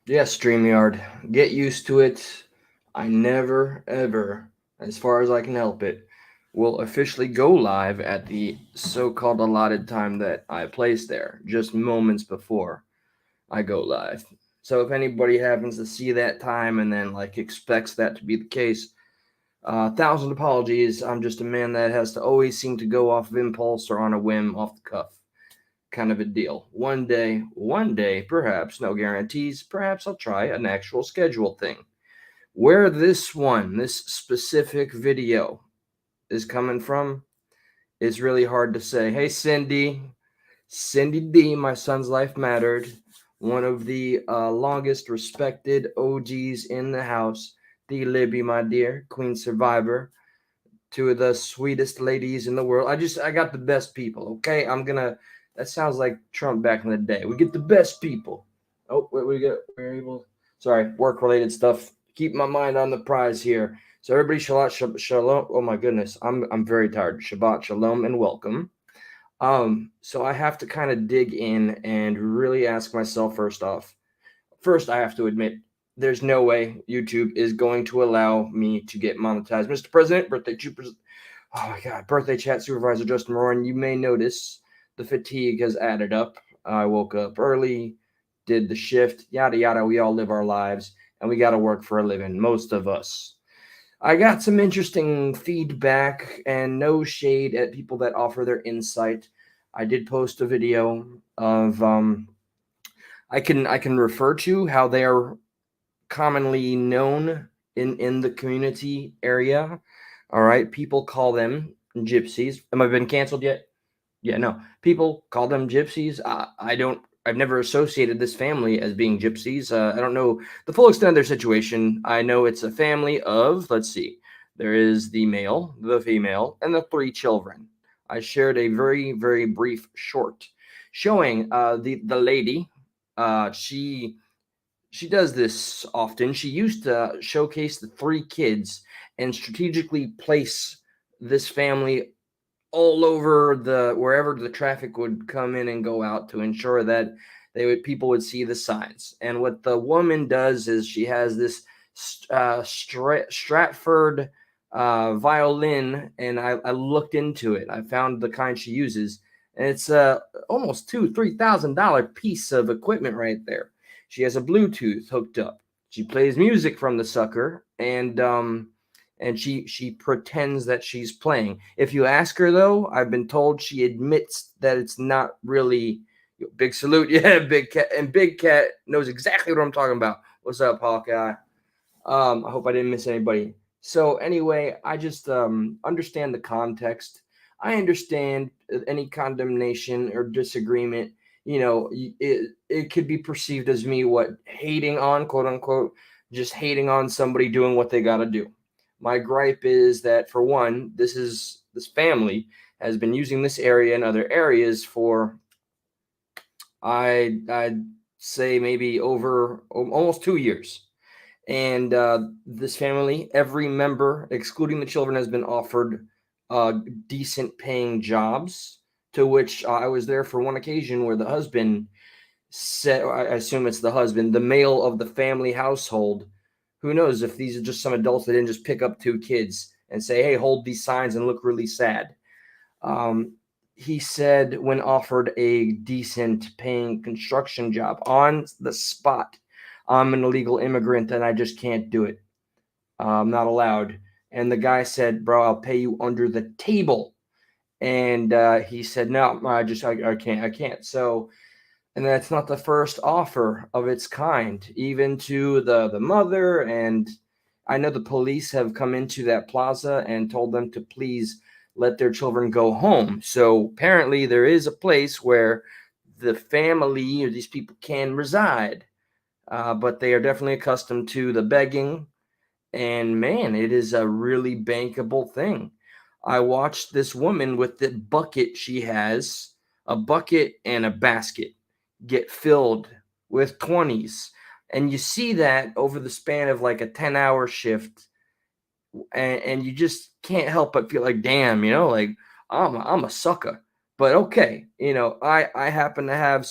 Yeah, StreamYard. Get used to it. I never, ever, as far as I can help it, will officially go live at the so called allotted time that I placed there, just moments before I go live. So if anybody happens to see that time and then like expects that to be the case, thousand apologies. I'm just a man that has to always seem to go off of impulse or on a whim, off the cuff kind of a deal. One day, perhaps, no guarantees, perhaps I'll try an actual schedule thing. Where this specific video is coming from is really hard to say. Hey, Cindy D, my son's life mattered. One of the longest respected OGs in the house. The Libby, my dear, Queen Survivor. Two of the sweetest ladies in the world. I got the best people, okay? That sounds like Trump back in the day. We get the best people. Oh, wait, we're able, sorry, work related stuff. Keep my mind on the prize here. So everybody shalom. Oh my goodness. I'm very tired. Shabbat shalom and welcome. So I have to kind of dig in and really ask myself first off. First, I have to admit, there's no way YouTube is going to allow me to get monetized. Mr. President, oh my God, birthday chat supervisor Justin Roran, you may notice the fatigue has added up. I woke up early, did the shift, yada yada. We all live our lives, and we got to work for a living, most of us. I got some interesting feedback and no shade at people that offer their insight. I did post a video of I can refer to how they are commonly known in the community area. All right, people call them gypsies. Am I been canceled yet? Yeah, no. People call them gypsies. I don't. I've never associated this family as being gypsies. I don't know the full extent of their situation. I know it's a family of. Let's see. There is the male, the female, and the three children. I shared a very brief short showing the lady. She does this often. She used to showcase the three kids and strategically place this family all over the wherever the traffic would come in and go out to ensure that people would see the signs. And what the woman does is she has this Stratford violin, and I looked into it. I found the kind she uses, and it's almost $2,000-3,000 piece of equipment right there. She has a Bluetooth hooked up. She plays music from the sucker, and she pretends that she's playing. If you ask her though, I've been told she admits that it's not really. Big salute, yeah, Big Cat, and Big Cat knows exactly what I'm talking about. What's up, Hawkeye? I hope I didn't miss anybody. So anyway, I just understand the context. I understand any condemnation or disagreement. It could be perceived as me what hating on, quote unquote, just hating on somebody doing what they got to do. My gripe is that for one, this family has been using this area and other areas for I'd say maybe over almost 2 years. And this family, every member, excluding the children, has been offered decent paying jobs. To which I was there for one occasion where the husband said, I assume it's the husband, the male of the family household. Who knows if these are just some adults that didn't just pick up two kids and say, hey, hold these signs and look really sad. Um, he said when offered a decent paying construction job on the spot, I'm an illegal immigrant and I just can't do it. I'm not allowed. And the guy said, bro, I'll pay you under the table. And he said, no, I can't. So, and that's not the first offer of its kind, even to the mother. And I know the police have come into that plaza and told them to please let their children go home. So apparently there is a place where the family or these people can reside, but they are definitely accustomed to the begging. And man, it is a really bankable thing. I watched this woman with the bucket she has, a bucket and a basket, get filled with 20s. And you see that over the span of like a 10-hour shift, and you just can't help but feel like, damn, like I'm a sucker. But okay, I happen to have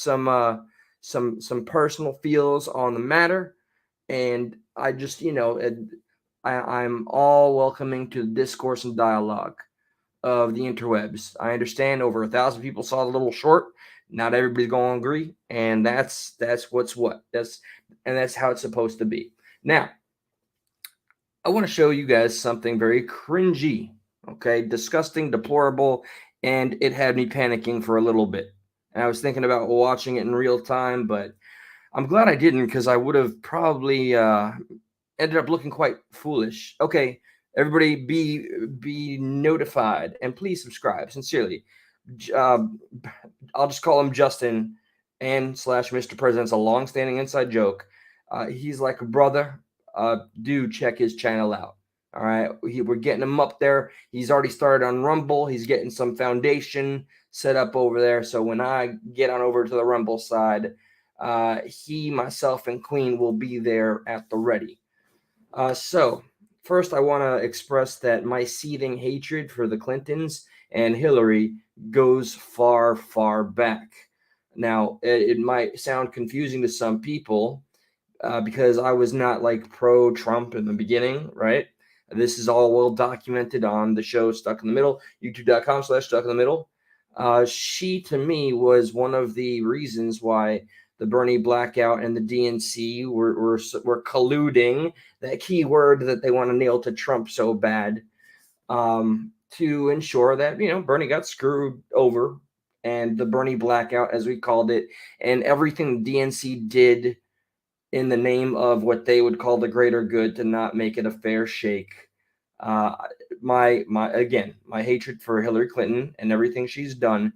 some personal feels on the matter, and I just I'm all welcoming to the discourse and dialogue of the interwebs. I understand over 1,000 people saw the little short. Not everybody's going to agree, and that's what's what. That's how it's supposed to be. Now, I want to show you guys something very cringy, okay, disgusting, deplorable, and it had me panicking for a little bit. And I was thinking about watching it in real time, but I'm glad I didn't because I would have probably ended up looking quite foolish. Okay, everybody, be notified and please subscribe. Sincerely, uh, I'll just call him Justin and slash Mr. President's a long-standing inside joke. He's like a brother. Do check his channel out. All right, we're getting him up there. He's already started on Rumble. He's getting some foundation set up over there. So when I get on over to the Rumble side, he, myself, and Queen will be there at the ready. So first, I want to express that my seething hatred for the Clintons and Hillary goes far, far back. Now, it might sound confusing to some people because I was not like pro Trump in the beginning, right? This is all well documented on the show Stuck in the Middle, youtube.com/stuck in the middle. She, to me, was one of the reasons why the Bernie blackout and the DNC were colluding, that key word that they want to nail to Trump so bad, to ensure that, Bernie got screwed over, and the Bernie blackout, as we called it, and everything the DNC did in the name of what they would call the greater good to not make it a fair shake. Uh, my hatred for Hillary Clinton and everything she's done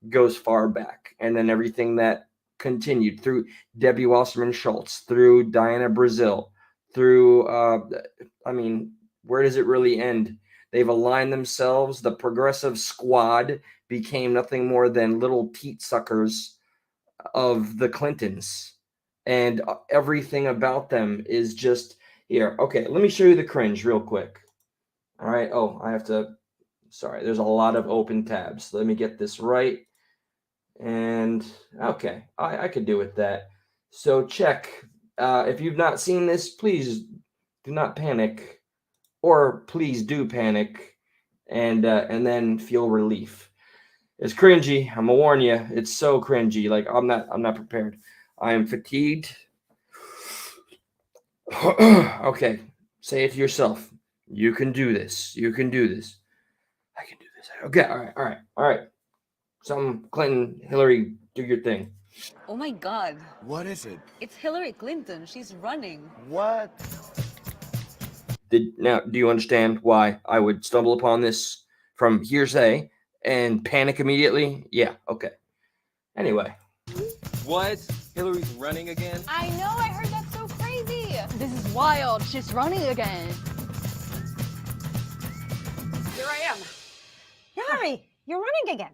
goes far back, and then everything that continued through Debbie Wasserman Schultz, through Diana Brazil, through I mean, where does it really end? They've aligned themselves. The progressive squad became nothing more than little teat suckers of the Clintons, and everything about them is just here. Okay, let me show you the cringe real quick. All right. Oh, I have to. Sorry, there's a lot of open tabs. Let me get this right. And okay, I could do with that. So check. If you've not seen this, please do not panic, or please do panic, and then feel relief. It's cringy. I'm gonna warn you. It's so cringy. Like I'm not prepared. I am fatigued. Okay, say it to yourself. You can do this. You can do this. I can do this. Okay, all right. Some Clinton, Hillary, do your thing. Oh my God. What is it? It's Hillary Clinton. She's running. What? Do you understand why I would stumble upon this from hearsay and panic immediately? Yeah, okay. Anyway. What? Hillary's running again? I know, I heard that's so crazy. This is wild. She's running again. Here I am. Hillary, you're running again.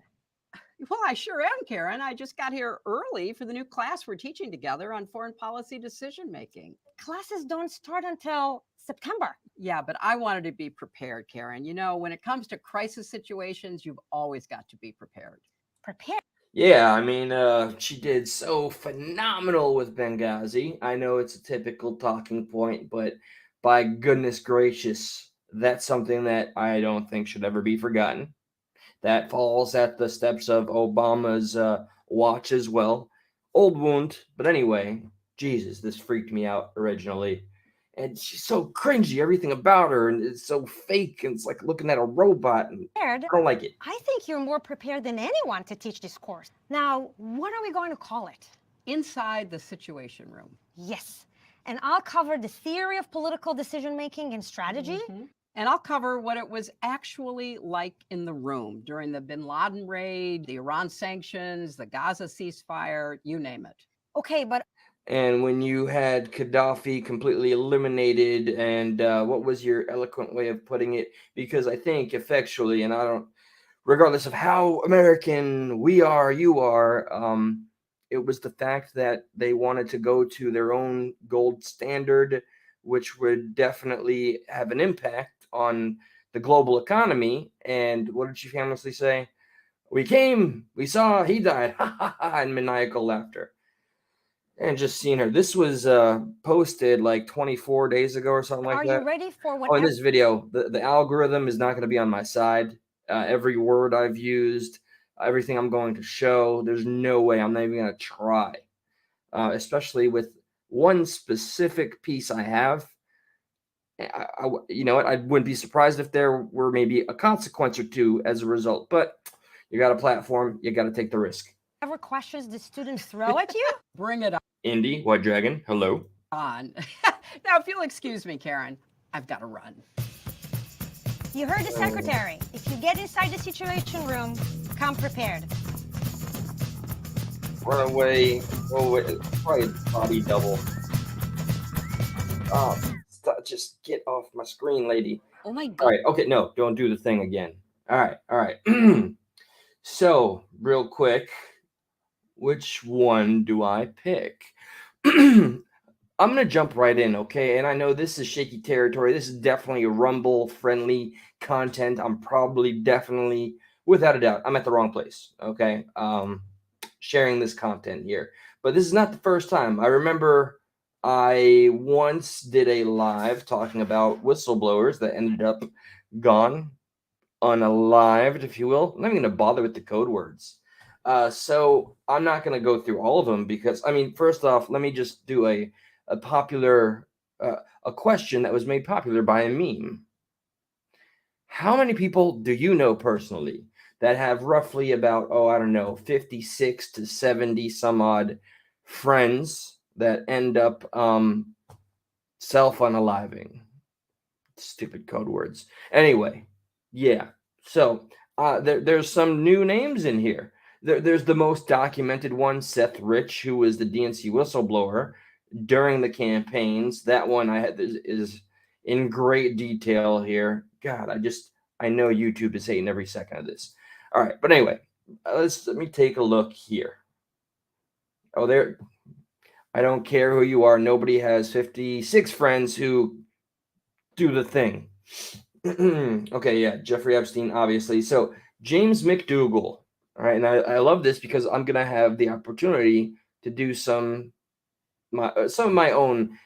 Well, I sure am, Karen. I just got here early for the new class we're teaching together on foreign policy decision making. Classes don't start until September. Yeah, but I wanted to be prepared, Karen. You know, when it comes to crisis situations, you've always got to be prepared. Prepared? Yeah, I mean, she did so phenomenal with Benghazi. I know it's a typical talking point, but by goodness gracious, that's something that I don't think should ever be forgotten. That falls at the steps of Obama's watch as well. Old wound, but anyway, Jesus, this freaked me out originally. And she's so cringy, everything about her, and it's so fake, and it's like looking at a robot, and I don't like it. I think you're more prepared than anyone to teach this course. Now, what are we going to call it? Inside the Situation Room. Yes, and I'll cover the theory of political decision-making and strategy. Mm-hmm. And I'll cover what it was actually like in the room during the bin Laden raid, the Iran sanctions, the Gaza ceasefire, you name it. Okay, but... And when you had Gaddafi completely eliminated, and what was your eloquent way of putting it? Because I think effectually, and I don't, regardless of how American we are, you are, it was the fact that they wanted to go to their own gold standard, which would definitely have an impact on the global economy. And what did she famously say? We came, we saw, he died, and maniacal laughter. And just seeing her. This was posted like 24 days ago or something like Are that. you ready for Oh, in whatever? this video, the algorithm is not going to be on my side. Every word I've used, everything I'm going to show, there's no way I'm not even going to try. Especially with one specific piece I have. You know what? I wouldn't be surprised if there were maybe a consequence or two as a result. But you got a platform, you got to take the risk. Whatever questions the students throw at you? Bring it Indy, White Dragon, hello. on. Now, if you'll excuse me, Karen, I've got to run. You heard the secretary. If you get inside the situation room, come prepared. Run away. Go away. Probably body double. Oh, stop, just get off my screen, lady. Oh my All god. right. Okay. No, don't do the thing again. All right. All right. So, real quick, which one do I pick? I'm going to jump right in, okay? And I know this is shaky territory. This is definitely Rumble friendly content. I'm probably definitely, without a doubt, I'm at the wrong place, okay? Sharing this content here. But this is not the first time. I remember I once did a live talking about whistleblowers that ended up gone, unalived, if you will. I'm not even going to bother with the code words. So I'm not going to go through all of them because, I mean, first off, let me just do a popular a question that was made popular by a meme. How many people do you know personally that have roughly about, oh, I don't know, 56 to 70 some odd friends that end up self-unaliving? Stupid code words. Anyway, yeah. So there's some new names in here. There's the most documented one, Seth Rich, who was the DNC whistleblower during the campaigns. That one I had is in great detail here. God, I know YouTube is hating every second of this. All right, but anyway, let me take a look here. Oh, there. I don't care who you are. Nobody has 56 friends who do the thing. Okay, yeah, Jeffrey Epstein, obviously. So James McDougal. All right, and I love this because I'm gonna have the opportunity to do some of my own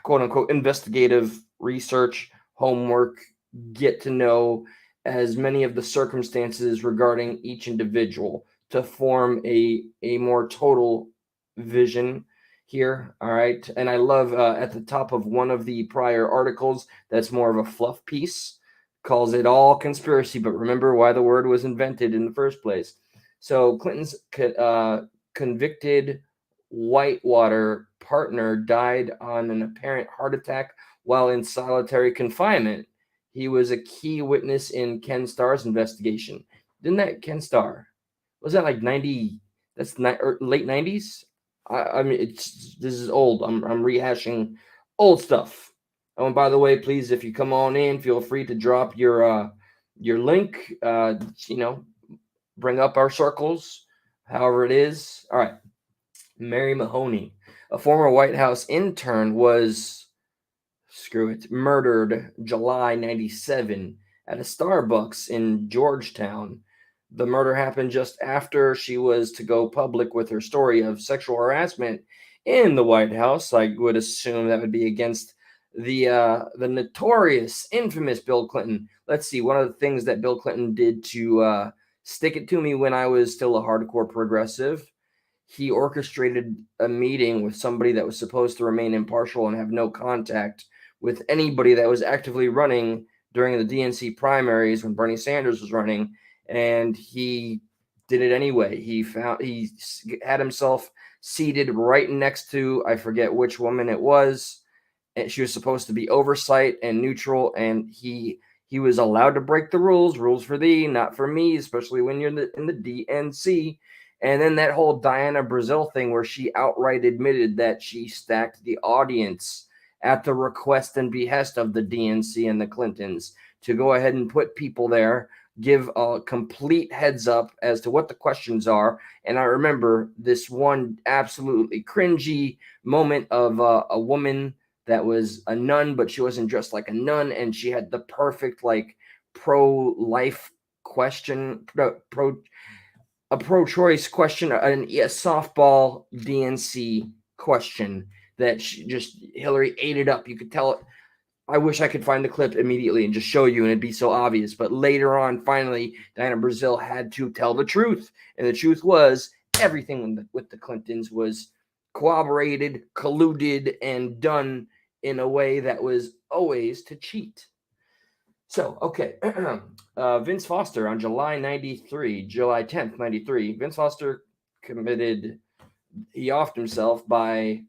quote unquote investigative research, homework, get to know as many of the circumstances regarding each individual to form a more total vision here. All right. And I love at the top of one of the prior articles that's more of a fluff piece, calls it all conspiracy, but remember why the word was invented in the first place. So Clinton's convicted Whitewater partner died on an apparent heart attack while in solitary confinement. He was a key witness in Ken Starr's investigation. Didn't that Ken Starr? Was that like 90? That's late 90s? I mean, this is old. I'm rehashing old stuff. Oh, and by the way, please, if you come on in, feel free to drop your link. Bring up our circles, however it is. All right. Mary Mahoney, a former White House intern, was murdered July 97 at a Starbucks in Georgetown. The murder happened just after she was to go public with her story of sexual harassment in the White House. I would assume that would be against the notorious, infamous Bill Clinton. Let's see, one of the things that Bill Clinton did to stick it to me when I was still a hardcore progressive, he orchestrated a meeting with somebody that was supposed to remain impartial and have no contact with anybody that was actively running during the DNC primaries when Bernie Sanders was running, and he did it anyway. He had himself seated right next to, I forget which woman it was, and she was supposed to be oversight and neutral, and he was allowed to break the rules for thee, not for me, especially when you're in the DNC. And then that whole Diana Brazil thing where she outright admitted that she stacked the audience at the request and behest of the DNC and the Clintons to go ahead and put people there, give a complete heads up as to what the questions are. And I remember this one absolutely cringy moment of a woman that was a nun, but she wasn't dressed like a nun, and she had the perfect like pro-life question, pro a pro-choice question, a softball DNC question that just Hillary ate it up. You could tell it. I wish I could find the clip immediately and just show you, and it'd be so obvious. But later on, finally, Diana Brazil had to tell the truth, and the truth was everything with the Clintons was corroborated, colluded, and done in a way that was always to cheat. So, okay. Vince Foster on July 10th, 93, Vince Foster he offed himself by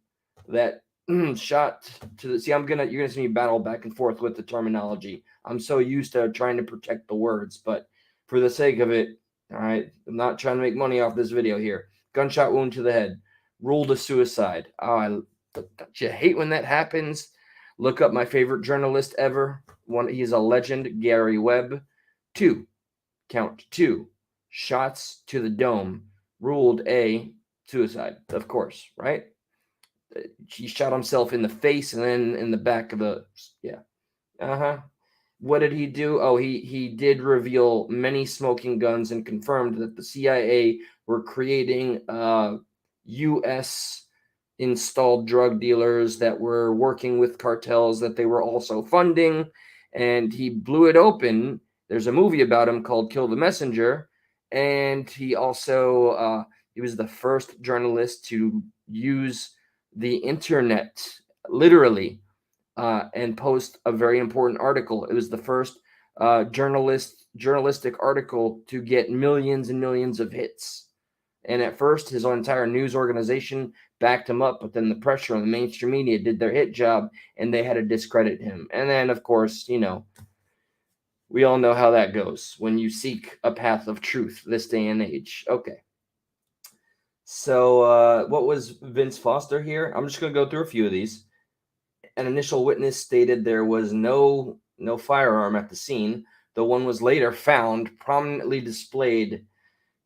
that shot to the, you're gonna see me battle back and forth with the terminology. I'm so used to trying to protect the words, but for the sake of it, all right, I'm not trying to make money off this video here. Gunshot wound to the head, ruled a suicide. Oh, don't you hate when that happens? Look up my favorite journalist ever. He's a legend, Gary Webb. 2, count 2, shots to the dome, ruled a suicide, of course, right? He shot himself in the face and then in the back of the, yeah. What did he do? Oh, he did reveal many smoking guns and confirmed that the CIA were creating U.S. installed drug dealers that were working with cartels that they were also funding, and he blew it open. There's a movie about him called Kill the Messenger, and he also he was the first journalist to use the internet literally and post a very important article. It was the first journalistic article to get millions and millions of hits. And at first, his entire news organization backed him up, but then the pressure on the mainstream media did their hit job, and they had to discredit him. And then, of course, we all know how that goes when you seek a path of truth this day and age. Okay. So what was Vince Foster here? I'm just going to go through a few of these. An initial witness stated there was no firearm at the scene, though one was later found prominently displayed.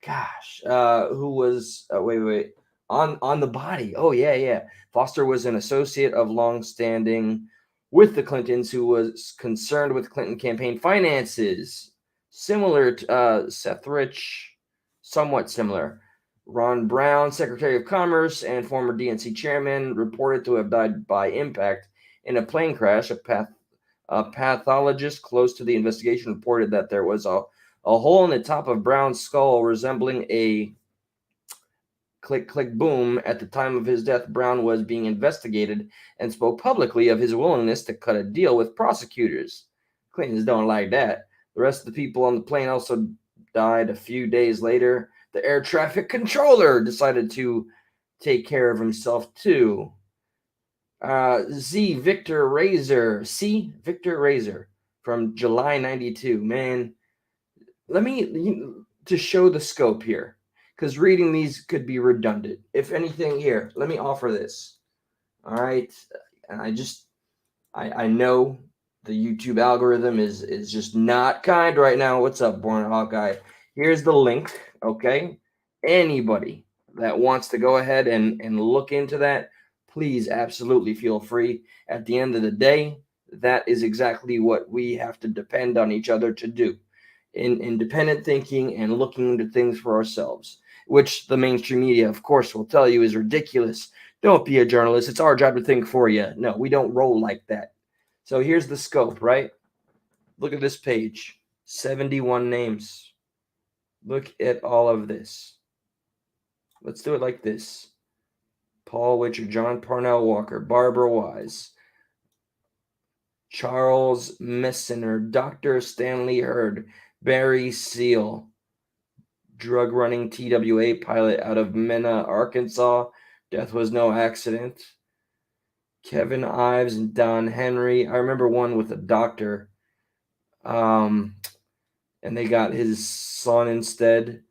Gosh, who was wait on the body? Oh yeah. Foster was an associate of long-standing with the Clintons who was concerned with Clinton campaign finances, similar to Seth Rich, somewhat similar. Ron Brown, Secretary of Commerce and former DNC chairman, reported to have died by impact in a plane crash. A pathologist close to the investigation reported that there was a hole in the top of Brown's skull resembling a click, click, boom. At the time of his death, Brown was being investigated and spoke publicly of his willingness to cut a deal with prosecutors. Clintons don't like that. The rest of the people on the plane also died a few days later. The air traffic controller decided to take care of himself too. Victor Razor from July 92. Man, let me, to show the scope here, because reading these could be redundant. If anything, here, let me offer this. All right. And I know the YouTube algorithm is just not kind right now. What's up, Born Hawkeye? Here's the link. Okay. Anybody that wants to go ahead and look into that, please absolutely feel free. At the end of the day, that is exactly what we have to depend on each other to do. In independent thinking and looking into things for ourselves, which the mainstream media, of course, will tell you is ridiculous. Don't be a journalist. It's our job to think for you. No, we don't roll like that. So here's the scope, right? Look at this page. 71 names. Look at all of this. Let's do it like this. Paul Witcher, John Parnell Walker, Barbara Wise, Charles Messiner, Dr. Stanley Hurd, Barry Seal, drug running TWA pilot out of Mena, Arkansas. Death was no accident. Kevin Ives and Don Henry. I remember one with a doctor. And they got his son instead.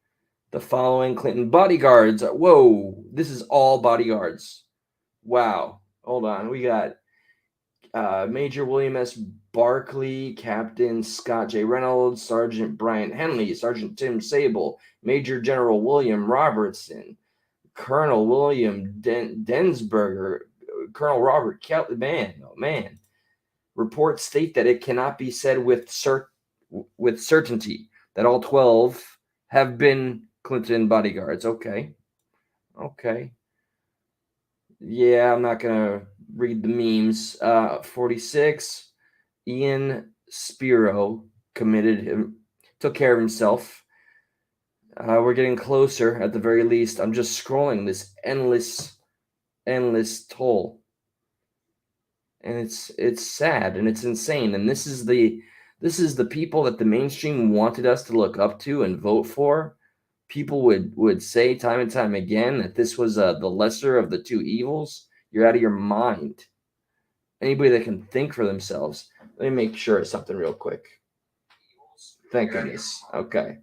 The following Clinton bodyguards. Whoa, this is all bodyguards. Wow. Hold on. We got Major William S. Barkley, Captain Scott J. Reynolds, Sergeant Brian Henley, Sergeant Tim Sable, Major General William Robertson, Colonel William Densberger, Colonel Robert Kelly. Man. Reports state that it cannot be said with certainty that all 12 have been Clinton bodyguards. Okay. Okay. Yeah, I'm not gonna read the memes. 46. Ian Spiro took care of himself. We're getting closer at the very least. I'm just scrolling this endless toll, and it's sad and it's insane. And this is the people that the mainstream wanted us to look up to and vote for. People would say time and time again that this was the lesser of the two evils. You're out of your mind. Anybody that can think for themselves. Let me make sure of something real quick. Thank goodness. Okay.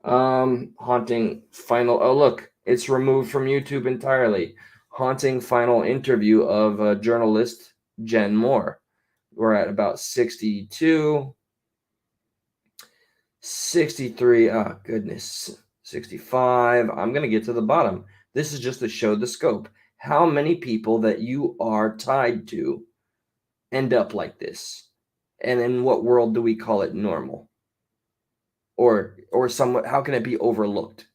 Haunting final. Oh, look, it's removed from YouTube entirely. Haunting final interview of journalist Jen Moore. We're at about 62, 63. Oh, goodness. 65. I'm going to get to the bottom. This is just to show the scope. How many people that you are tied to end up like this? And in what world do we call it normal? Or somewhat, how can it be overlooked?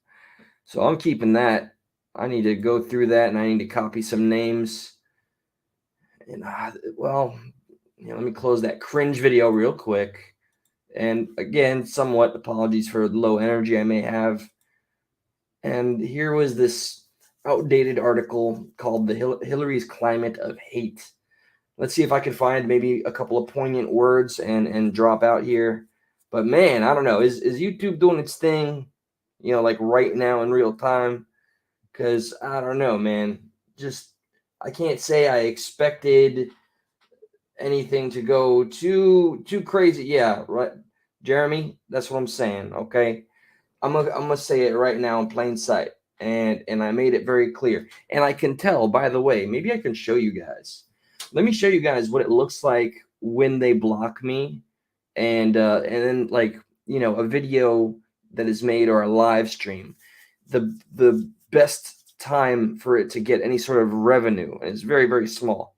So I'm keeping that. I need to go through that, and I need to copy some names. And let me close that cringe video real quick. And again, somewhat apologies for the low energy I may have. And here was this outdated article called Hillary's Climate of Hate. Let's see if I can find maybe a couple of poignant words and drop out here. But man, I don't know. Is YouTube doing its thing, like right now in real time? Because I don't know, man. Just I can't say I expected anything to go too crazy. Yeah, right, Jeremy. That's what I'm saying. Okay, I'm gonna say it right now in plain sight, and I made it very clear. And I can tell, by the way, maybe I can show you guys. Let me show you guys what it looks like when they block me, and then a video that is made or a live stream. The best time for it to get any sort of revenue, and it's very very small,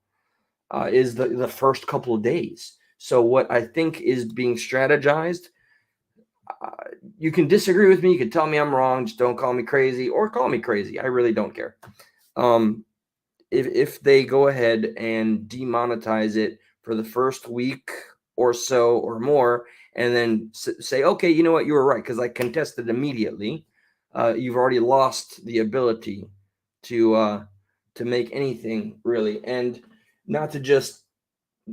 is the first couple of days. So what I think is being strategized, uh, you can disagree with me, you can tell me I'm wrong, just don't call me crazy, or call me crazy. I really don't care. If they go ahead and demonetize it for the first week or so or more, and then say, okay, you know what, you were right because I contested immediately. You've already lost the ability to make anything really. And not to just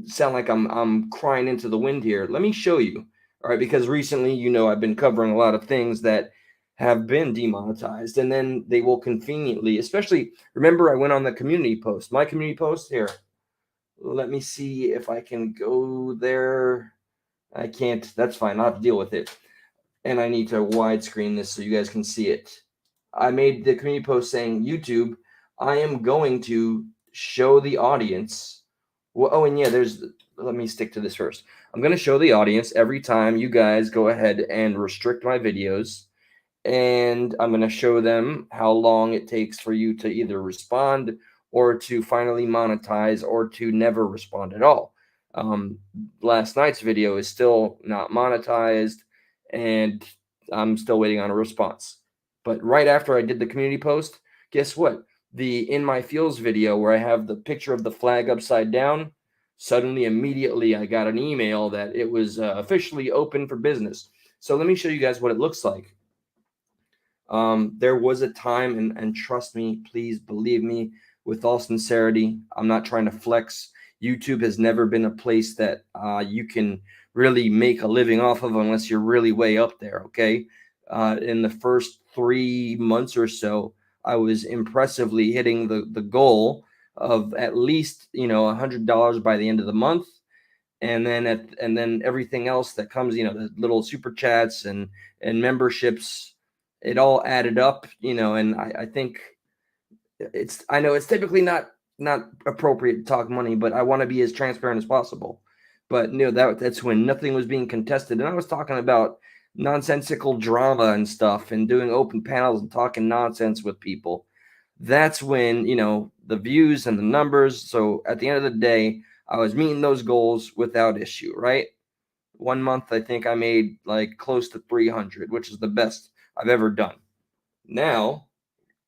sound like I'm crying into the wind here. Let me show you. All right, because recently, I've been covering a lot of things that have been demonetized, and then they will conveniently, especially, remember I went on the community post. My community post here. Let me see if I can go there. I can't. That's fine. I'll have to deal with it. And I need to widescreen this so you guys can see it. I made the community post saying, YouTube, I am going to show the audience. Well, oh, and yeah, let me stick to this first. I'm going to show the audience every time you guys go ahead and restrict my videos. And I'm going to show them how long it takes for you to either respond or to finally monetize or to never respond at all. Last night's video is still not monetized, and I'm still waiting on a response. But right after I did the community post, guess what? The In My Feels video where I have the picture of the flag upside down, suddenly, immediately, I got an email that it was officially open for business. So let me show you guys what it looks like. There was a time, and trust me, please believe me, with all sincerity, I'm not trying to flex. YouTube has never been a place that you can really make a living off of unless you're really way up there, okay? In the first 3 months or so, I was impressively hitting the goal of at least, $100 by the end of the month. And then everything else that comes, the little super chats and memberships, it all added up, and I think I know it's typically not appropriate to talk money, but I want to be as transparent as possible. But that's when nothing was being contested, and I was talking about nonsensical drama and stuff, and doing open panels and talking nonsense with people. That's when the views and the numbers. So at the end of the day, I was meeting those goals without issue, right? 1 month, I think I made like close to 300, which is the best I've ever done. Now,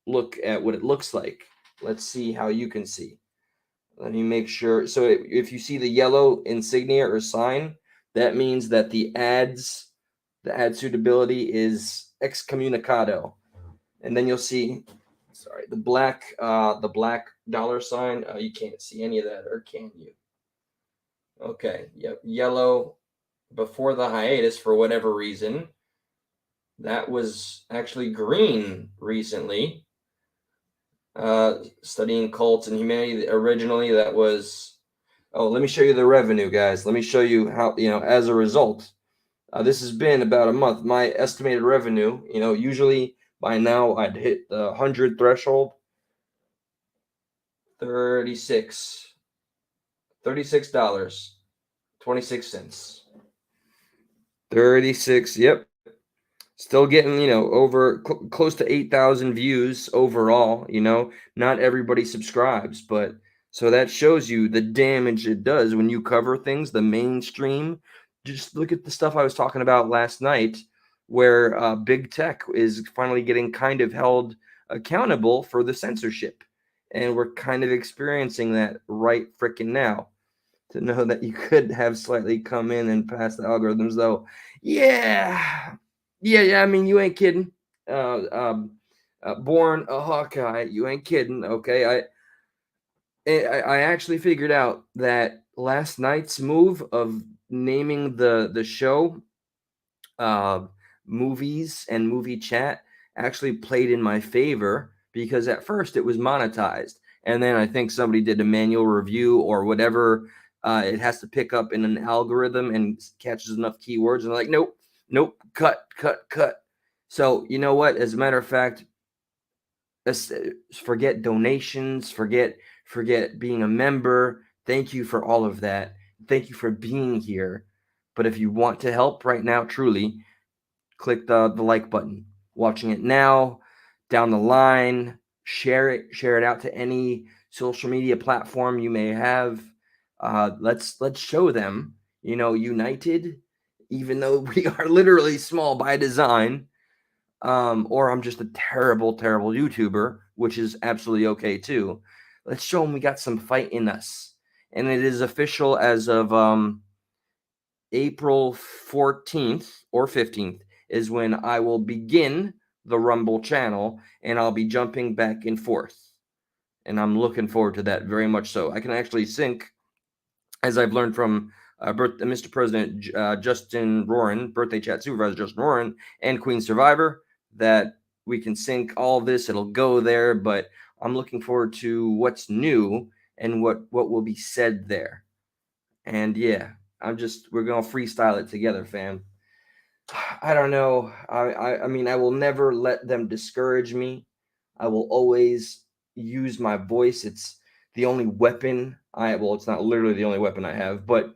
look at what it looks like. Let's see how you can see. Let me make sure. So if you see the yellow insignia or sign, that means that the ad suitability is excommunicado. And then you'll see, sorry, the black dollar sign. You can't see any of that, or can you? Okay, yep, yellow before the hiatus for whatever reason. That was actually green recently. Studying cults and humanity. Originally, that was. Oh, let me show you the revenue, guys. Let me show you how, as a result. This has been about a month. My estimated revenue, usually by now I'd hit the 100 threshold. 36 $36, 26 cents. 36, yep. Still getting, over close to 8,000 views overall. Not everybody subscribes, but so that shows you the damage it does when you cover things, the mainstream. Just look at the stuff I was talking about last night, where big tech is finally getting kind of held accountable for the censorship. And we're kind of experiencing that right freaking now. To know that you could have slightly come in and pass the algorithms, though. Yeah. I mean, you ain't kidding. Born a Hawkeye, you ain't kidding. Okay, I actually figured out that last night's move of naming the show uh, movies and movie chat actually played in my favor, because at first it was monetized, and then I think somebody did a manual review or whatever. It has to pick up in an algorithm and catches enough keywords, and they're like, nope, cut. So you know what? As a matter of fact, forget donations, forget being a member. Thank you for all of that. Thank you for being here. But if you want to help right now, truly, click the like button. Watching it now, down the line, share it out to any social media platform you may have. Let's show them, united, even though we are literally small by design. Or I'm just a terrible YouTuber, which is absolutely okay too. Let's show them we got some fight in us. And it is official as of April 14th or 15th is when I will begin the Rumble channel, and I'll be jumping back and forth. And I'm looking forward to that very much so. I can actually sync, as I've learned from Mr. President Justin Roarin, birthday chat supervisor Justin Roarin, and Queen Survivor, that we can sync all of this. It'll go there, but I'm looking forward to what's new and what will be said there. And yeah, we're gonna freestyle it together, fam. I don't know. I mean, I will never let them discourage me. I will always use my voice. It's the only weapon well, it's not literally the only weapon I have, but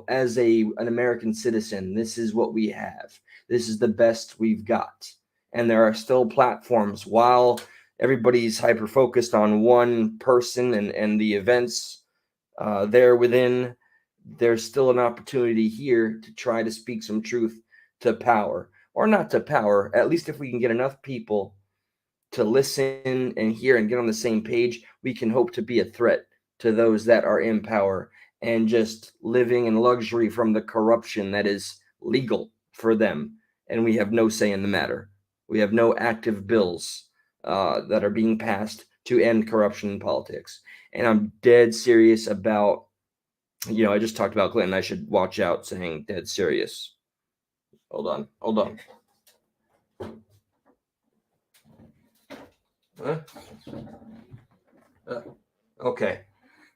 as an American citizen, this is what we have. This is the best we've got. And there are still platforms, while everybody's hyper focused on one person and the events there within, there's still an opportunity here to try to speak some truth to power, or not to power. At least if we can get enough people to listen and hear and get on the same page, we can hope to be a threat to those that are in power and just living in luxury from the corruption that is legal for them. And we have no say in the matter. We have no active bills that are being passed to end corruption in politics. And I'm dead serious about, I just talked about Clinton. I should watch out saying dead serious. Hold on. Huh? Okay,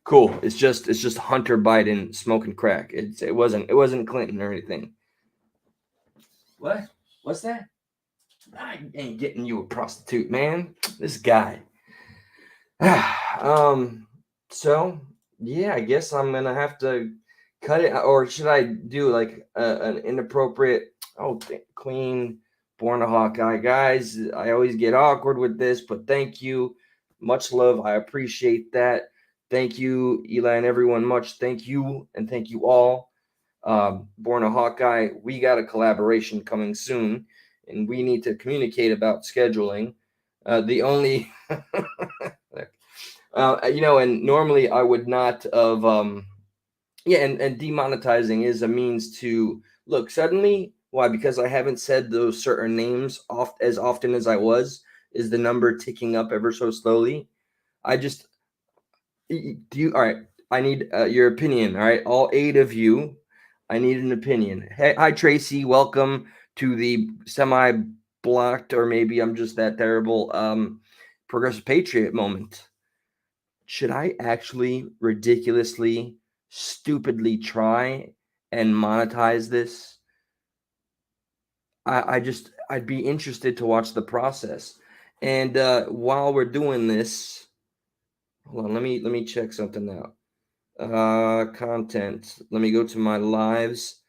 cool. It's just Hunter Biden smoking crack. It wasn't Clinton or anything. What? What's that? I ain't getting you a prostitute, man. This guy. So yeah, I guess I'm gonna have to cut it, or should I do like an inappropriate? Oh, Queen, born a Hawkeye, guys. I always get awkward with this, but thank you, much love. I appreciate that. Thank you, Eli, and everyone. Much thank you, and thank you all. Born a Hawkeye, we got a collaboration coming soon and we need to communicate about scheduling. The only, and normally I would not have, yeah, and demonetizing is a means to look suddenly. Why? Because I haven't said those certain names as often as I was. Is the number ticking up ever so slowly? I just do you all right. I need your opinion. All right, all 8 of you. I need an opinion. Hey, hi Tracy, welcome to the semi blocked, or maybe I'm just that terrible progressive patriot moment. Should I actually ridiculously, stupidly try and monetize this? I'd be interested to watch the process. And while we're doing this, hold on, let me check something out. Content. Let me go to my lives.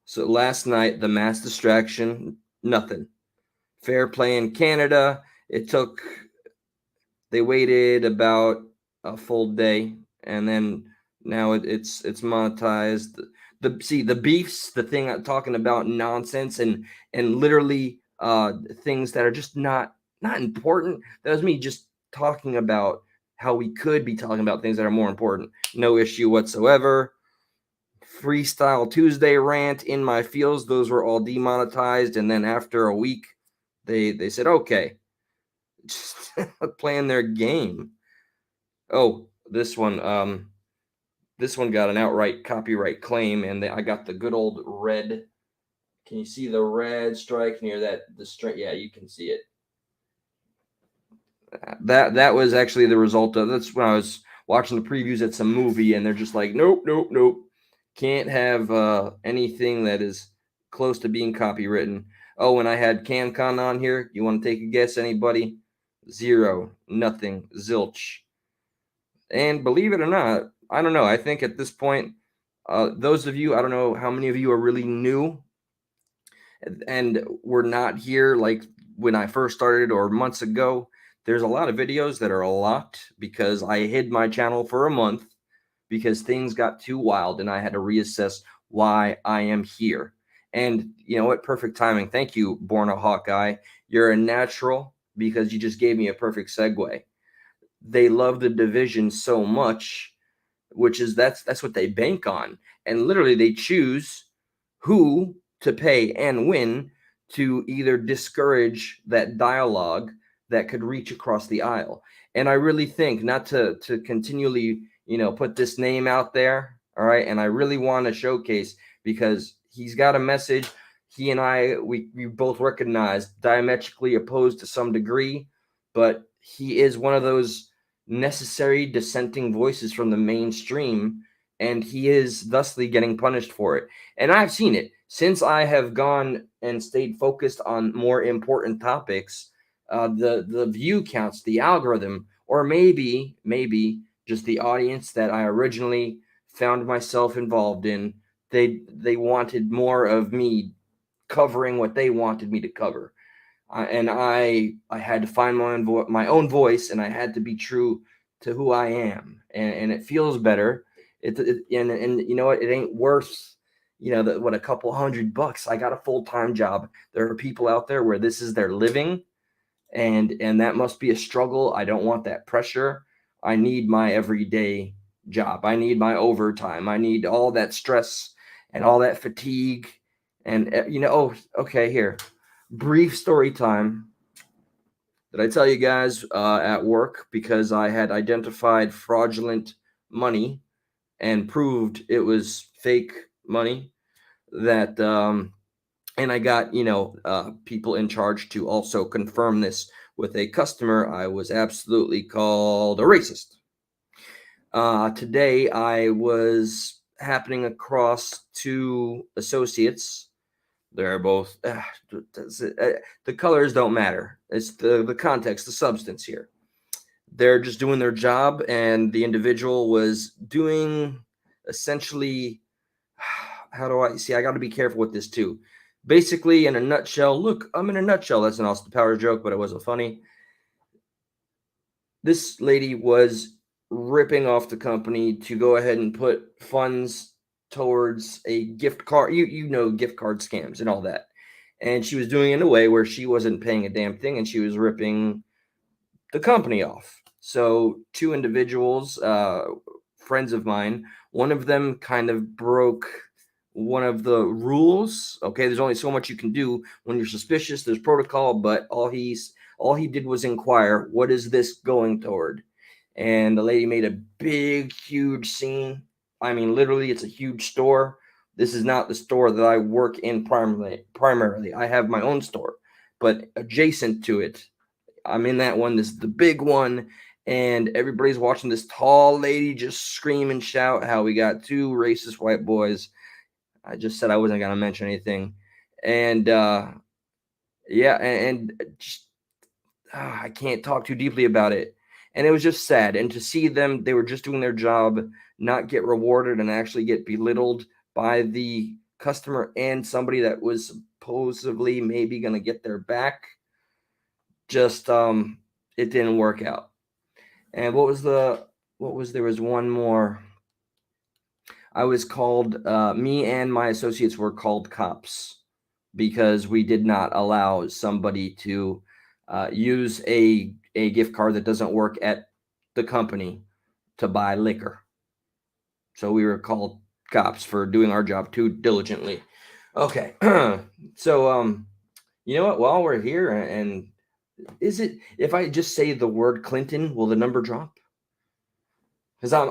So last night, the mass distraction, nothing. Fair play in Canada. They waited about a full day, and then now it's monetized. The beefs, the thing I'm talking about, nonsense and literally things that are just not important. That was me just talking about how we could be talking about things that are more important. No issue whatsoever. Freestyle Tuesday rant in my fields, those were all demonetized, and then after a week, they said okay, just playing their game. Oh, this one got an outright copyright claim, and I got the good old red. Can you see the red strike near that? The strike, yeah, you can see it. That was actually the result of that's when I was watching the previews at some movie, and they're just like, nope, nope, nope, can't have anything that is close to being copywritten. Oh, and I had CanCon on here. You want to take a guess, anybody? 0, nothing, zilch. And believe it or not, I don't know. I think at this point, those of you, I don't know how many of you are really new and were not here like when I first started or months ago. There's a lot of videos that are locked because I hid my channel for a month because things got too wild and I had to reassess why I am here. And you know what? Perfect timing. Thank you, Born a Hawkeye. You're a natural because you just gave me a perfect segue. They love the division so much, which is that's what they bank on. And literally they choose who to pay and when to either discourage that dialogue that could reach across the aisle. And I really think not to continually, put this name out there, all right? And I really want to showcase because he's got a message. He and I, we both recognize diametrically opposed to some degree, but he is one of those necessary dissenting voices from the mainstream, and he is thusly getting punished for it. And I've seen it since I have gone and stayed focused on more important topics. The view counts, the algorithm, or maybe just the audience that I originally found myself involved in. They wanted more of me covering what they wanted me to cover. And I had to find my own voice, and I had to be true to who I am, and it feels better. And you know what? It ain't worth what a couple $100. I got a full-time job. There are people out there where this is their living, and that must be a struggle. I don't want that pressure. I need my everyday job. I need my overtime. I need all that stress and all that fatigue. And oh, okay, here. Brief story time. Did I tell you guys at work, because I had identified fraudulent money and proved it was fake money, that and I got people in charge to also confirm this with a customer. I was absolutely called a racist. Today I was happening across 2 associates. They're both the colors don't matter. It's the context, the substance here. They're just doing their job, and the individual was doing essentially, how do I see? I got to be careful with this too. Basically, in a nutshell, look, I'm in a nutshell. That's an Austin Powers joke, but it wasn't funny. This lady was ripping off the company to go ahead and put funds towards a gift card. You know, gift card scams and all that. and she was doing it in a way where she wasn't paying a damn thing, and she was ripping the company off. So two individuals, friends of mine, one of them kind of broke one of the rules. Okay, there's only so much you can do when you're suspicious. There's protocol, but all he did was inquire, "What is this going toward?" And the lady made a big, huge scene. I mean, literally, it's a huge store. This is not the store that I work in primarily. I have my own store, but adjacent to it, I'm in that one. This is the big one, and everybody's watching this tall lady just scream and shout how we got two racist white boys. I just said I wasn't gonna mention anything, and yeah, and just, I can't talk too deeply about it. And it was just sad, and to see them, they were just doing their job, not get rewarded and actually get belittled by the customer and somebody that was supposedly maybe gonna get their back. Just it didn't work out. And what was there was one more. I was called me and my associates were called cops because we did not allow somebody to use a gift card that doesn't work at the company to buy liquor. So we were called cops for doing our job too diligently. Okay. So you know what, while we're here, and is it, if I just say the word Clinton, will the number drop? Because I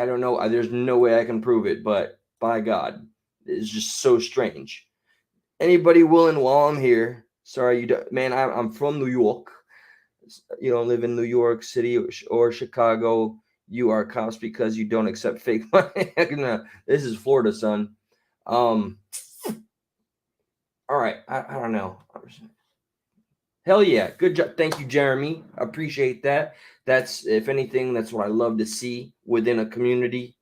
don't know. There's no way I can prove it, but by God, it's just so strange. Anybody willing while I'm here? Sorry, you don't, man. I'm from New York. You don't live in New York City or Chicago. You are cops because you don't accept fake money. No, this is Florida, son. All right. I don't know. Hell yeah. Good job. Thank you, Jeremy. Appreciate that. That's, if anything, that's what I love to see within a community.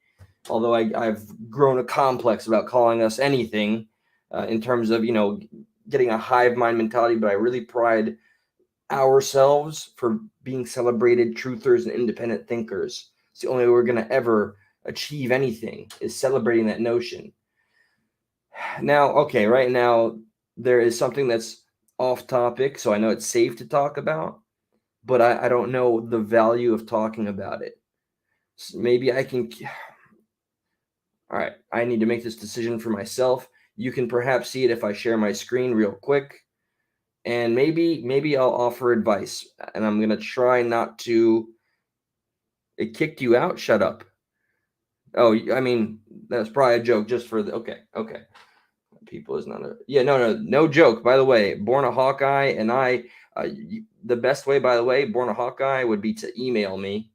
Although I've grown a complex about calling us anything in terms of, getting a hive mind mentality, but I really pride ourselves for being celebrated truthers and independent thinkers. It's the only way we're going to ever achieve anything, is celebrating that notion. Now, okay, right now, there is something that's off topic, so I know it's safe to talk about, but I don't know the value of talking about it. So maybe I can. All right, I need to make this decision for myself. You can perhaps see it if I share my screen real quick, and maybe I'll offer advice, and I'm gonna try not to. It kicked you out. Shut up. Oh, I mean, that's probably a joke just for the. Okay. People is not a, yeah, no joke. By the way, Born a Hawkeye and I, the best way, by the way, Born a Hawkeye would be to email me.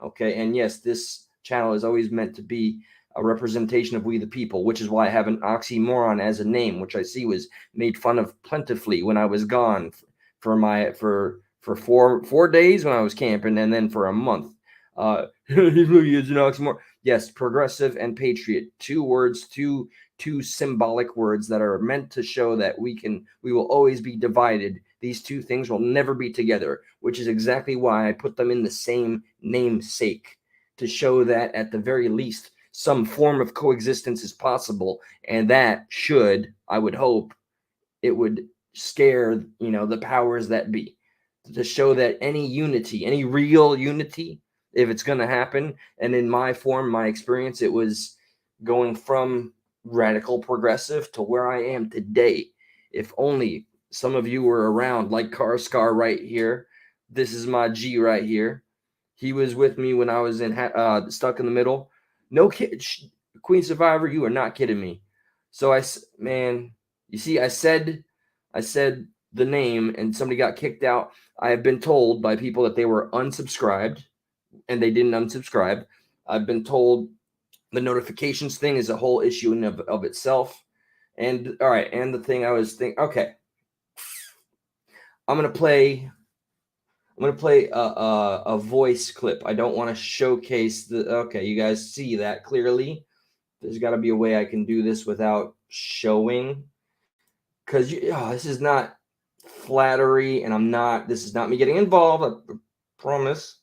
Okay, and yes, this channel is always meant to be a representation of we the people, which is why I have an oxymoron as a name, which I see was made fun of plentifully when I was gone for 4 days when I was camping, and then for a month. He really is an oxymoron. Yes, progressive and patriot, two words, two symbolic words that are meant to show that we will always be divided. These two things will never be together, which is exactly why I put them in the same namesake, to show that at the very least some form of coexistence is possible, and that should, I would hope, it would scare the powers that be, to show that any unity, any real unity, if it's going to happen, and in my experience, it was going from radical progressive to where I am today. If only some of you were around, like Scar right here. This is my G right here. He was with me when I was in stuck in the middle. No kid, Queen Survivor, you are not kidding me. So man, you see, I said the name and somebody got kicked out. I have been told by people that they were unsubscribed, and they didn't unsubscribe. I've been told the notifications thing is a whole issue in of itself. And all right, and the thing I was thinking, okay, I'm gonna play a voice clip. I don't want to showcase the. Okay, you guys see that clearly. There's got to be a way I can do this without showing, because this is not flattery, and this is not me getting involved, I promise,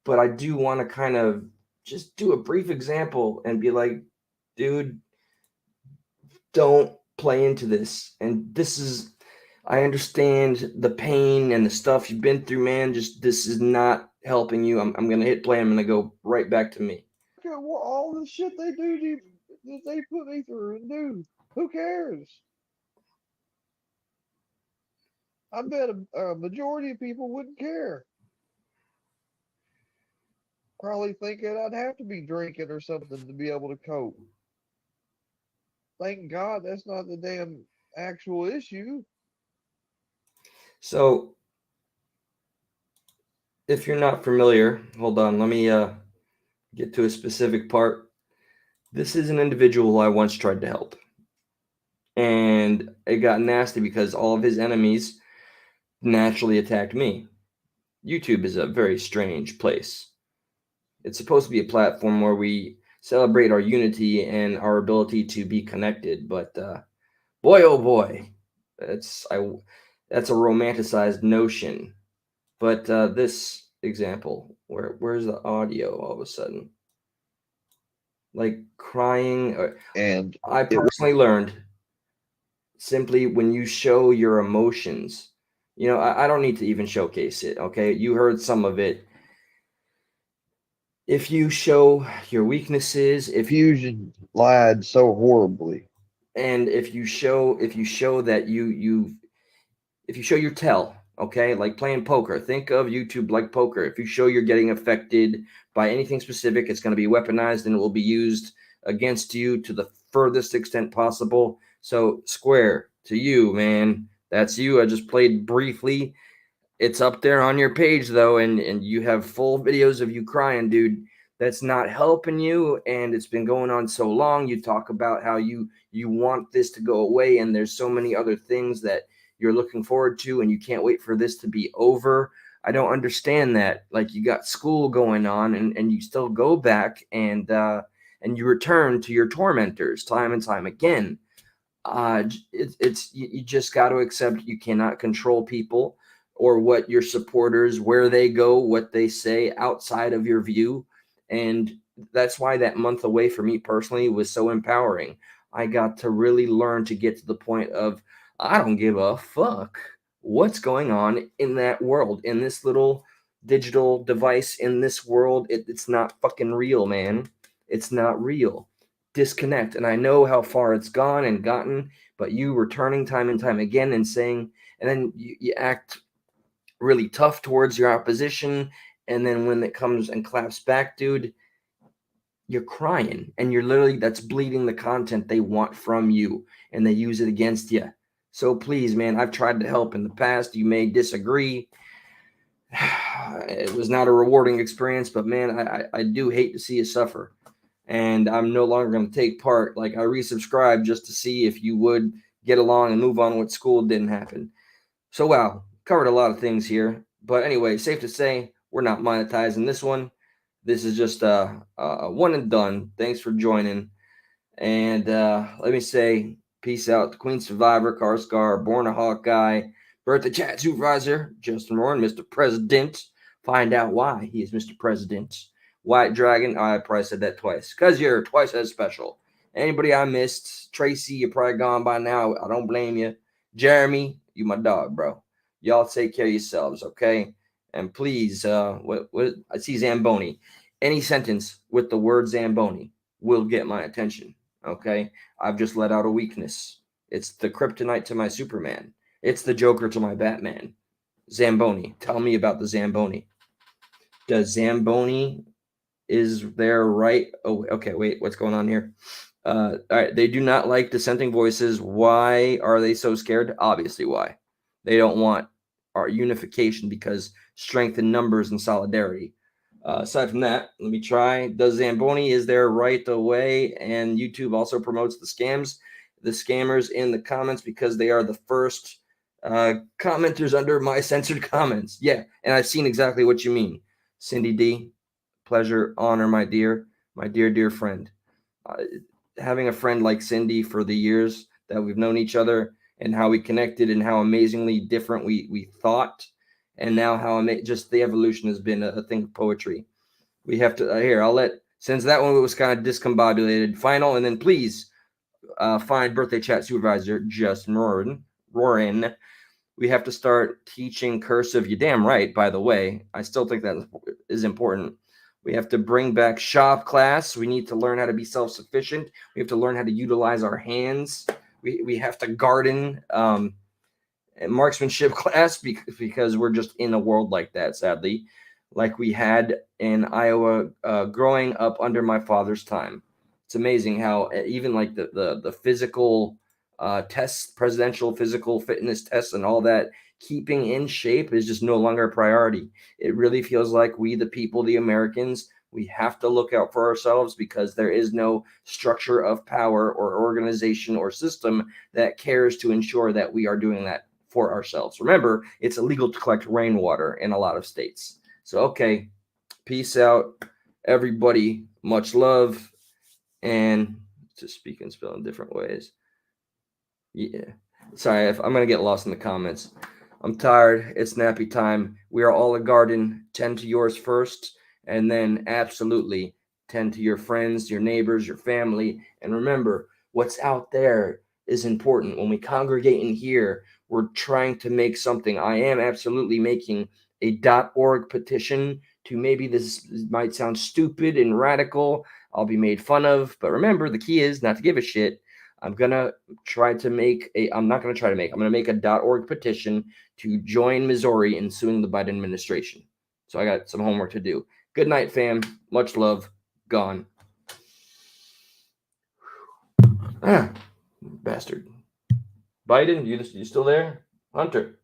but I do want to kind of just do a brief example and be like, dude, don't play into this. And this is, I understand the pain and the stuff you've been through, man. Just this is not helping you. I'm gonna hit play. I'm gonna go right back to me. Look at what all the shit they do that they put me through and do. Who cares? I bet a majority of people wouldn't care. Probably thinking I'd have to be drinking or something to be able to cope. Thank God that's not the damn actual issue. So, if you're not familiar, hold on. Let me get to a specific part. This is an individual who I once tried to help, and it got nasty because all of his enemies naturally attacked me. YouTube is a very strange place. It's supposed to be a platform where we celebrate our unity and our ability to be connected, but boy, oh boy, that's a romanticized notion. But this example, where's the audio all of a sudden? Like crying. And I it was personally learned simply when you show your emotions. I don't need to even showcase it. Okay, you heard some of it. If you show your weaknesses, Fusion lied so horribly. and if you show that if you show your tell, okay, like playing poker, think of YouTube like poker. If you show you're getting affected by anything specific, it's going to be weaponized and it will be used against you to the furthest extent possible. So Square, to you, man, that's you. I just played briefly. It's up there on your page though, and you have full videos of you crying, dude. That's not helping you, and it's been going on so long. You talk about how you want this to go away, and there's so many other things that you're looking forward to, and you can't wait for this to be over. I don't understand that. Like, you got school going on, and you still go back and you return to your tormentors time and time again. You just got to accept you cannot control people or what your supporters, where they go, what they say outside of your view. And that's why that month away for me personally was so empowering. I got to really learn to get to the point of, I don't give a fuck what's going on in that world, in this little digital device, in this world. It's not fucking real, man. It's not real. Disconnect. And I know how far it's gone and gotten, but you returning time and time again and saying, and then you act really tough towards your opposition, and then when it comes and claps back, dude, you're crying, and you're literally, that's bleeding the content they want from you, and they use it against you. So please, man, I've tried to help in the past. You may disagree. It was not a rewarding experience, but man, I do hate to see you suffer, and I'm no longer going to take part. Like, I resubscribed just to see if you would get along and move on with school. It didn't happen. So wow, covered a lot of things here, but anyway, safe to say we're not monetizing this one. This is just a one and done. Thanks for joining, and let me say peace out to Queen Survivor, Karscar, Born a Hawkeye, Birthday Chat Supervisor, Justin Rowan, Mr. President. Find out why he is Mr. President. White Dragon, I probably said that twice because you're twice as special. Anybody I missed, Tracy, you're probably gone by now. I don't blame you. Jeremy, you my dog, bro. Y'all take care of yourselves, okay? And please, what I see Zamboni. Any sentence with the word Zamboni will get my attention, okay? I've just let out a weakness. It's the kryptonite to my Superman. It's the Joker to my Batman. Zamboni. Tell me about the Zamboni. Does Zamboni, is there right? Oh, okay, wait, what's going on here? All right, they do not like dissenting voices. Why are they so scared? Obviously, why? They don't want our unification because strength in numbers and solidarity. Aside from that, let me try. Does Zamboni, is there right away? And YouTube also promotes the scammers in the comments because they are the first commenters under my censored comments. Yeah, and I've seen exactly what you mean. Cindy D, pleasure, honor, my dear friend. Having a friend like Cindy for the years that we've known each other, and how we connected and how amazingly different we thought, and now how just the evolution has been a thing of poetry. We have to here, I'll let, since that one was kind of discombobulated, final, and then please fine birthday chat supervisor, Justin Roarin. We have to start teaching cursive. You damn right, by the way. I still think that is important. We have to bring back shop class. We need to learn how to be self-sufficient. We have to learn how to utilize our hands. We have to garden marksmanship class because we're just in a world like that, sadly, like we had in Iowa growing up under my father's time. It's amazing how even like the physical tests, presidential physical fitness tests, and all that, keeping in shape is just no longer a priority. It really feels like we, the people, the Americans, we have to look out for ourselves because there is no structure of power or organization or system that cares to ensure that we are doing that for ourselves. Remember, it's illegal to collect rainwater in a lot of states. So, okay, peace out, everybody. Much love. And to speak and spell in different ways. Yeah. Sorry, I'm going to get lost in the comments. I'm tired. It's nappy time. We are all a garden. Tend to yours first, and then absolutely tend to your friends, your neighbors, your family. And remember, what's out there is important. When we congregate in here, we're trying to make something. I am absolutely making a .org petition to, maybe this might sound stupid and radical. I'll be made fun of. But remember, the key is not to give a shit. I'm going to try to make a, I'm not going to try to make, I'm going to make a .org petition to join Missouri in suing the Biden administration. So I got some homework to do. Good night, fam. Much love. Gone. Ah, bastard. Biden, you still there? Hunter.